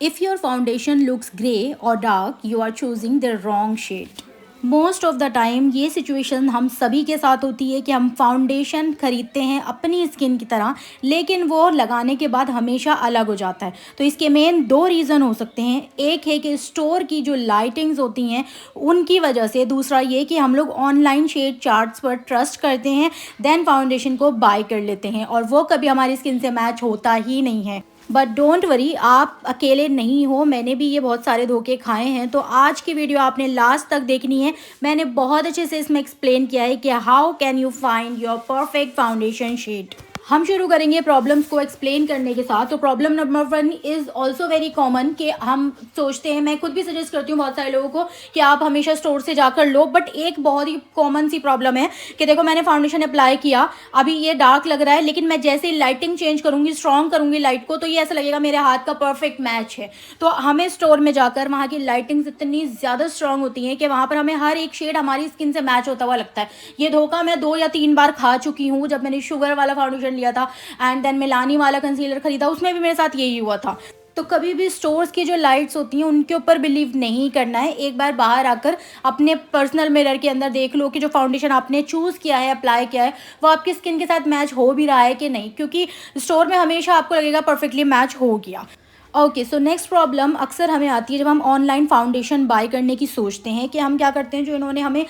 If your foundation looks grey or dark, you are choosing the wrong shade. Most of the time ये situation हम सभी के साथ होती है कि हम फाउंडेशन खरीदते हैं अपनी स्किन की तरह, लेकिन वो लगाने के बाद हमेशा अलग हो जाता है। तो इसके मेन दो रीज़न हो सकते हैं। एक है कि स्टोर की जो लाइटिंग्स होती हैं उनकी वजह से, दूसरा ये कि हम लोग ऑनलाइन शेड चार्ट्स पर ट्रस्ट करते हैं, देन फाउंडेशन को बाय कर लेते हैं और वो कभी हमारी स्किन से मैच होता ही नहीं है। बट डोंट वरी, आप अकेले नहीं हो, मैंने भी ये बहुत सारे धोखे खाए हैं। तो आज की वीडियो आपने लास्ट तक देखनी है। मैंने बहुत अच्छे से इसमें एक्सप्लेन किया है कि how can you find your perfect foundation shade. हम शुरू करेंगे प्रॉब्लम्स को एक्सप्लेन करने के साथ। तो problem number 1 is also very common कि हम सोचते हैं, मैं खुद भी सजेस्ट करती हूँ बहुत सारे लोगों को कि आप हमेशा स्टोर से जाकर लो। बट एक बहुत ही कॉमन सी प्रॉब्लम है कि देखो मैंने फाउंडेशन अप्लाई किया, अभी ये डार्क लग रहा है, लेकिन मैं जैसे ही लाइटिंग चेंज करूँगी, स्ट्रॉन्ग करूँगी लाइट को, तो ये ऐसा लगेगा मेरे हाथ का परफेक्ट मैच है। तो हमें स्टोर में जाकर वहाँ की लाइटिंग्स इतनी ज़्यादा स्ट्रॉन्ग होती हैं कि वहाँ पर हमें हर एक शेड हमारी स्किन से मैच होता हुआ लगता है। ये धोखा मैं 2 या 3 बार खा चुकी हूँ। जब मैंने शुगर वाला फाउंडेशन लिया था एंड देन मिलानी वाला कंसीलर खरीदा, उसमें भी मेरे साथ यही हुआ था। तो कभी भी स्टोर्स की जो लाइट्स होती हैं उनके ऊपर बिलीव नहीं करना है। एक बार बाहर आकर अपने पर्सनल मिरर के अंदर देख लो कि जो फाउंडेशन आपने चूज़ किया है, अप्लाई किया है, वो आपकी स्किन के साथ मैच हो भी रहा है कि नहीं, क्योंकि स्टोर में हमेशा आपको लगेगा परफेक्टली मैच हो गया। ओके, सो नेक्स्ट प्रॉब्लम अक्सर हमें आती है जब हम ऑनलाइन फाउंडेशन बाय करने की सोचते हैं कि हम क्या करते हैं, जो इन्होंने हमें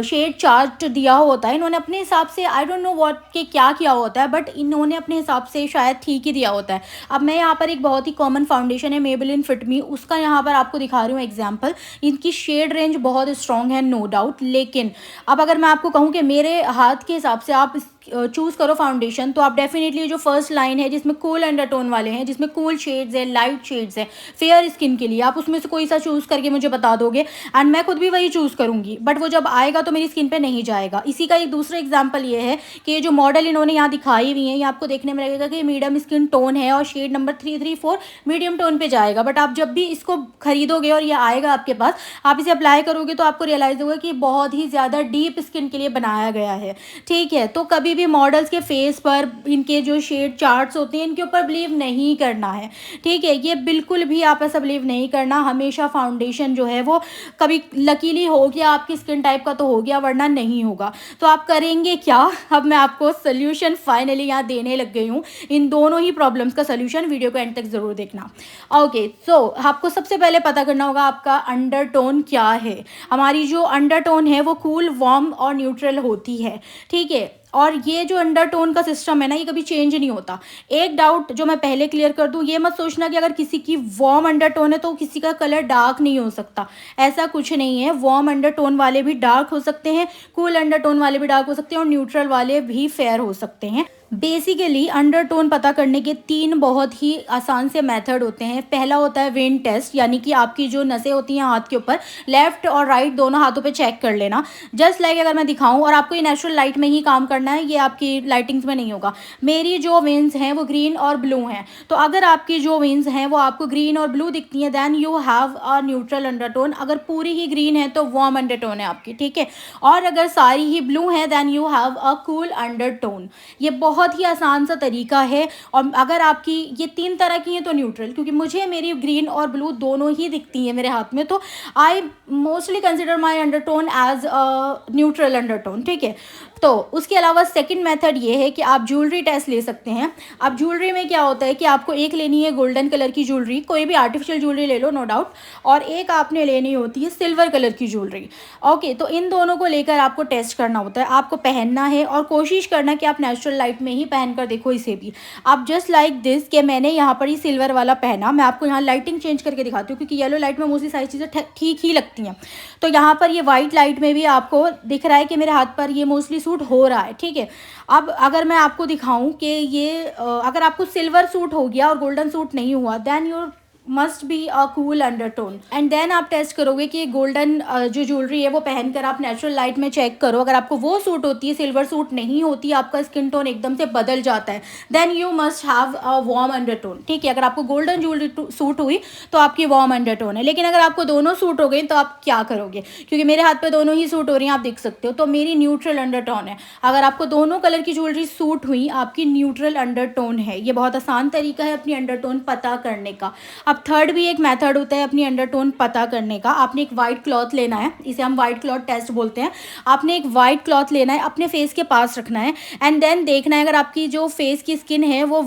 शेड चार्ट दिया होता है, इन्होंने अपने हिसाब से, आई डोंट नो व्हाट के क्या किया होता है, बट इन्होंने अपने हिसाब से शायद ठीक ही दिया होता है। अब मैं यहाँ पर एक बहुत ही कॉमन फाउंडेशन है मेबेलिन फिट मी, उसका यहाँ पर आपको दिखा रही हूँ एग्जाम्पल। इनकी शेड रेंज बहुत स्ट्रॉन्ग है, नो डाउट, लेकिन अब अगर मैं आपको कहूँ कि मेरे हाथ के हिसाब से आप चूज़ करो फाउंडेशन, तो आप डेफिनेटली जो फर्स्ट लाइन है जिसमें कूल अंडरटोन वाले हैं, जिसमें कूल शेड्स है, लाइट शेड्स है, फेयर स्किन के लिए, आप उसमें से कोई सा चूज़ करके मुझे बता दोगे एंड मैं खुद भी वही चूज़ करूँगी, बट वो जब आएगा तो मेरी स्किन पे नहीं जाएगा। इसी का एक दूसरा एग्जाम्पल ये है कि ये जो मॉडल इन्होंने यहाँ दिखाई हुई है, ये आपको देखने में लगेगा कि मीडियम स्किन टोन है और शेड नंबर 334 मीडियम टोन पे जाएगा, बट आप जब भी इसको खरीदोगे और ये आएगा आपके पास, आप इसे अप्लाई करोगे तो आपको रियलाइज़ होगा कि बहुत ही ज़्यादा डीप स्किन के लिए बनाया गया है। ठीक है, तो कभी भी मॉडल्स के फेस पर इनके जो शेड चार्ट्स होते हैं इनके ऊपर बिलीव नहीं करना है। ठीक है, ये बिल्कुल भी आप ऐसा बिलीव नहीं करना। हमेशा फाउंडेशन जो है वो कभी लकीली हो गया आपकी स्किन टाइप का तो हो गया, वरना नहीं होगा। तो आप करेंगे क्या? अब मैं आपको सोल्यूशन फाइनली यहाँ देने लग गई हूँ। इन दोनों ही प्रॉब्लम्स का सोल्यूशन, वीडियो को एंड तक ज़रूर देखना। ओके, सो आपको सबसे पहले पता करना होगा आपका अंडरटोन क्या है। हमारी जो अंडरटोन है वो कूल, वार्म और न्यूट्रल होती है। ठीक है, और ये जो अंडरटोन का सिस्टम है ना, ये कभी चेंज नहीं होता। एक डाउट जो मैं पहले क्लियर कर दूं, ये मत सोचना कि अगर किसी की वार्म अंडरटोन है तो किसी का कलर डार्क नहीं हो सकता। ऐसा कुछ नहीं है। वार्म अंडरटोन वाले भी डार्क हो सकते हैं, कूल अंडरटोन वाले भी डार्क हो सकते हैं और न्यूट्रल वाले भी फेयर हो सकते हैं। बेसिकली अंडरटोन पता करने के 3 बहुत ही आसान से मेथड होते हैं। पहला होता है वेन टेस्ट, यानी कि आपकी जो नसें होती हैं हाथ के ऊपर, लेफ्ट और राइट दोनों हाथों पे चेक कर लेना। जस्ट लाइक अगर मैं दिखाऊं, और आपको ये नेचुरल लाइट में ही काम करना है, ये आपकी लाइटिंग्स में नहीं होगा। मेरी जो वेन्स हैं वो ग्रीन और ब्लू हैं, तो अगर आपकी जो वेन्स हैं वो आपको ग्रीन और ब्लू दिखती हैं, then you have a neutral undertone. अगर पूरी ही ग्रीन है तो वार्म अंडरटोन है आपकी। ठीक है, और अगर सारी ही ब्लू है then you have a cool undertone. ये बहुत ही आसान सा तरीका है। और अगर आपकी ये 3 तरह की हैं तो न्यूट्रल, क्योंकि मुझे मेरी ग्रीन और ब्लू दोनों ही दिखती हैं मेरे हाथ में, तो I mostly consider my undertone as a neutral undertone. ठीक है, तो उसके अलावा सेकंड मेथड ये है कि आप ज्वेलरी टेस्ट ले सकते हैं। अब ज्वेलरी में क्या होता है कि आपको एक लेनी है गोल्डन कलर की ज्वेलरी, कोई भी आर्टिफिशियल ज्वेलरी ले लो नो डाउट, और एक आपने लेनी होती है सिल्वर कलर की ज्वेलरी। ओके, तो इन दोनों को लेकर आपको टेस्ट करना होता है, आपको पहनना है और कोशिश करना कि आप नेचुरल लाइट में ही पहन कर देखो इसे भी। आप जस्ट लाइक दिस कि मैंने यहाँ पर ही सिल्वर वाला पहना, मैं आपको यहाँ लाइटिंग चेंज करके दिखाती हूँ क्योंकि येलो लाइट में मोस्टली सारी चीज़ें ठीक ही लगती हैं। तो यहाँ पर ये वाइट लाइट में भी आपको दिख रहा है कि मेरे हाथ पर ये मोस्टली सूट हो रहा है। ठीक है, अब अगर मैं आपको दिखाऊं कि ये अगर आपको सिल्वर सूट हो गया और गोल्डन सूट नहीं हुआ, then your must be a cool undertone. And then आप टेस्ट करोगे कि गोल्डन जो ज्वेलरी है वो पहनकर आप नेचुरल लाइट में चेक करो, अगर आपको वो सूट होती है, सिल्वर सूट नहीं होती, आपका स्किन टोन एकदम से बदल जाता है, then you must have a warm undertone. ठीक है, अगर आपको गोल्डन ज्वेलरी सूट हुई तो आपकी वार्म अंडरटोन है, लेकिन अगर आपको दोनों सूट हो गए तो आप क्या करोगे? क्योंकि मेरे हाथ पे दोनों ही सूट हो रही हैं, आप देख सकते हो, तो मेरी न्यूट्रल अंडरटोन है। अगर आपको दोनों कलर की ज्वेलरी सूट हुई, आपकी न्यूट्रल अंडरटोन है। ये बहुत आसान तरीका है अपनी अंडरटोन पता करने का। अब थर्ड भी एक मेथड होता है अपनी अंडरटोन पता करने का। आपने एक वाइट क्लॉथ लेना है, इसे हम वाइट क्लॉथ टेस्ट बोलते हैं। आपने एक वाइट क्लॉथ लेना है, अपने फेस के पास रखना है एंड देन देखना है अगर आपकी जो फेस की स्किन है वो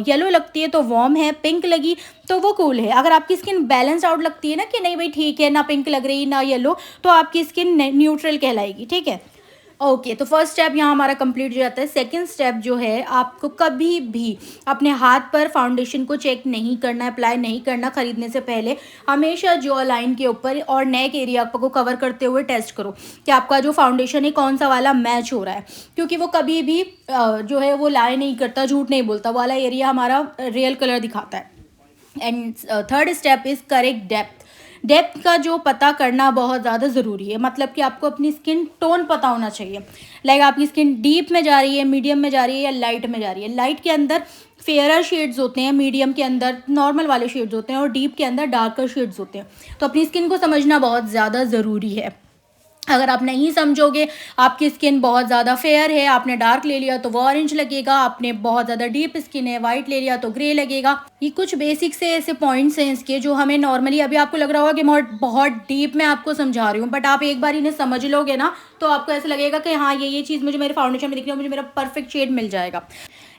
येलो लगती है तो वार्म है, पिंक लगी तो वो कूल है। अगर आपकी स्किन बैलेंस आउट लगती है ना कि नहीं भाई ठीक है, ना पिंक लग रही ना येलो, तो आपकी स्किन न्यूट्रल कहलाएगी, ठीक है। ओके, तो फर्स्ट स्टेप यहाँ हमारा कंप्लीट हो जाता है। सेकंड स्टेप जो है, आपको कभी भी अपने हाथ पर फाउंडेशन को चेक नहीं करना, अप्लाई नहीं करना खरीदने से पहले। हमेशा जॉ लाइन के ऊपर और नेक एरिया को कवर करते हुए टेस्ट करो कि आपका जो फाउंडेशन है कौन सा वाला मैच हो रहा है, क्योंकि वो कभी भी जो है वो लाई नहीं करता, झूठ नहीं बोलता, वाला एरिया हमारा रियल कलर दिखाता है। And third step is correct depth. Depth का जो पता करना बहुत ज़्यादा ज़रूरी है, मतलब कि आपको अपनी स्किन टोन पता होना चाहिए। लाइक आपकी स्किन डीप में जा रही है, मीडियम में जा रही है या लाइट में जा रही है। लाइट के अंदर फेयरर शेड्स होते हैं, मीडियम के अंदर नॉर्मल वाले शेड्स होते हैं और डीप के अंदर डार्कर शेड्स होते हैं। तो अपनी स्किन को समझना बहुत ज़्यादा ज़रूरी है। अगर आप नहीं समझोगे, आपकी स्किन बहुत ज़्यादा फेयर है, आपने डार्क ले लिया तो वो ऑरेंज लगेगा, आपने बहुत ज़्यादा डीप स्किन है, वाइट ले लिया तो ग्रे लगेगा। ये कुछ बेसिक से ऐसे पॉइंट्स हैं इसके जो हमें नॉर्मली, अभी आपको लग रहा होगा कि मैं बहुत डीप में आपको समझा रही हूँ, बट आप एक बार इन्हें समझ लोगे ना तो आपको ऐसा लगेगा कि हाँ ये चीज़ मुझे मेरे फाउंडेशन में दिख रही है, मुझे मेरा परफेक्ट शेड मिल जाएगा।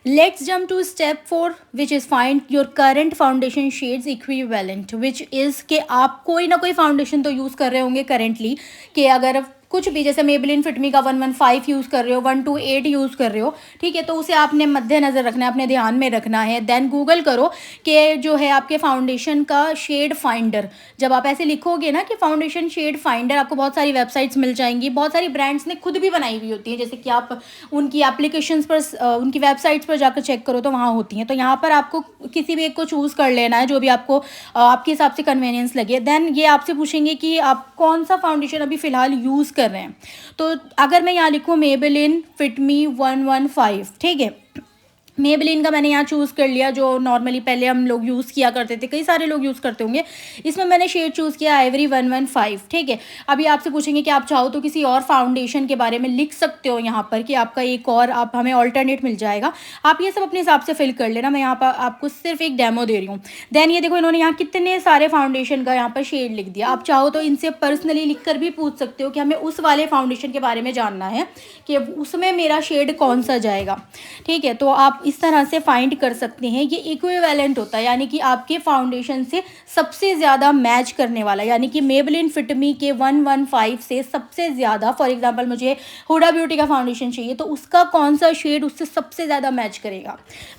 Let's jump to step 4, which is find your current foundation shades equivalent, which is कि आप कोई ना कोई फाउंडेशन तो यूज़ कर रहे होंगे करेंटली, कि अगर कुछ भी जैसे मेबेलिन फिटमी का 115 यूज़ कर रहे हो, 128 यूज़ कर रहे हो, ठीक है, तो उसे आपने मद्देनज़र रखना है, अपने ध्यान में रखना है। देन गूगल करो कि जो है आपके फाउंडेशन का शेड फाइंडर। जब आप ऐसे लिखोगे ना कि फाउंडेशन शेड फाइंडर, आपको बहुत सारी वेबसाइट्स मिल जाएंगी, बहुत सारी ब्रांड्स ने खुद भी बनाई हुई होती हैं, जैसे कि आप उनकी एप्लीकेशंस पर उनकी वेबसाइट्स पर जाकर चेक करो तो वहाँ होती हैं। तो यहाँ पर आपको किसी भी एक को चूज़ कर लेना है जो भी आपको आपके हिसाब से कन्वीनियंस लगे। देन ये आपसे पूछेंगे कि आप कौन सा फाउंडेशन अभी फ़िलहाल यूज़ कर रहे हैं। तो अगर मैं यहाँ लिखूँ मेबेलिन फिटमी 115, ठीक है, मेबेलिन का मैंने यहाँ चूज़ कर लिया, जो नॉर्मली पहले हम लोग यूज़ किया करते थे, कई सारे लोग यूज़ करते होंगे। इसमें मैंने शेड चूज़ किया आइवरी 115, ठीक है। अभी आपसे पूछेंगे कि आप चाहो तो किसी और फाउंडेशन के बारे में लिख सकते हो यहाँ पर, कि आपका एक और आप हमें ऑल्टरनेट मिल जाएगा। आप ये सब अपने हिसाब से फिल कर लेना, मैं यहाँ पर आपको सिर्फ एक डेमो दे रही हूँ। देन ये देखो, इन्होंने यहाँ कितने सारे फाउंडेशन का यहाँ पर शेड लिख दिया। आप चाहो तो इनसे पर्सनली लिख कर भी पूछ सकते हो कि हमें उस वाले फाउंडेशन के बारे में जानना है कि उसमें मेरा शेड कौन सा जाएगा, ठीक है। तो आप इस तरह से फाइंड कर सकते हैं। ये इक्विवेलेंट होता है, यानी कि आपके फाउंडेशन से सबसे ज़्यादा मैच करने वाला, यानी कि मेबेलिन फिटमी के 115 से सबसे ज़्यादा, फॉर एग्जांपल मुझे हुडा ब्यूटी का फाउंडेशन चाहिए तो उसका कौन सा शेड उससे सबसे ज़्यादा मैच करेगा।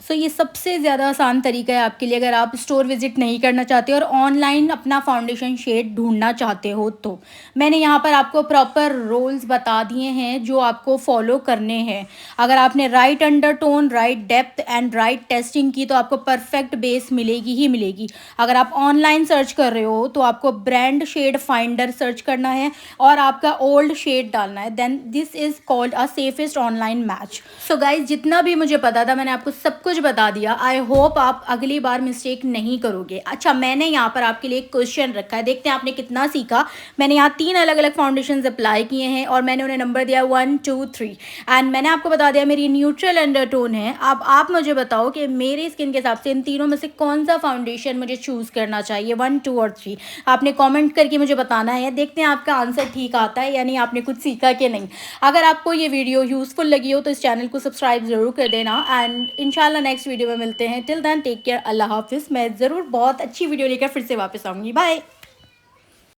सो ये सबसे ज़्यादा आसान तरीका है आपके लिए, अगर आप स्टोर विजिट नहीं करना चाहते और ऑनलाइन अपना फाउंडेशन शेड ढूंढना चाहते हो। तो मैंने यहाँ पर आपको प्रॉपर रूल्स बता दिए हैं जो आपको फॉलो करने हैं। अगर आपने right undertone, right depth and right testing की तो आपको परफेक्ट बेस मिलेगी ही मिलेगी। अगर आप ऑनलाइन सर्च कर रहे हो तो आपको ब्रांड शेड फाइंडर सर्च करना है और आपका ओल्ड शेड डालना है। Then this is called a safest online match. So guys, जितना भी मुझे पता था मैंने आपको सब कुछ बता दिया। आई होप आप अगली बार मिस्टेक नहीं करोगे। अच्छा, मैंने यहाँ पर आपके लिए एक क्वेश्चन रखा है, देखते हैं आपने कितना सीखा। मैंने यहाँ 3 अलग अलग फाउंडेशन अप्लाई किए हैं और मैंने उन्हें नंबर दिया 1, 2, 3 एंड मैंने आपको बता दिया मेरी न्यूट्रल अंडरटोन है। अब आप मुझे बताओ कि मेरी स्किन के हिसाब से इन तीनों में से कौन सा फाउंडेशन मुझे चूज़ करना चाहिए, 1, 2 और 3। आपने कमेंट करके मुझे बताना है। देखते हैं आपका आंसर ठीक आता है यानी आपने कुछ सीखा कि नहीं। अगर आपको ये वीडियो यूज़फुल लगी हो तो इस चैनल को सब्सक्राइब ज़रूर कर देना एंड इंशाल्लाह नेक्स्ट वीडियो में मिलते हैं। टिल देन टेक केयर, अल्लाह हाफिज़। मैं ज़रूर बहुत अच्छी वीडियो लेकर फिर से वापस आऊँगी। बाय।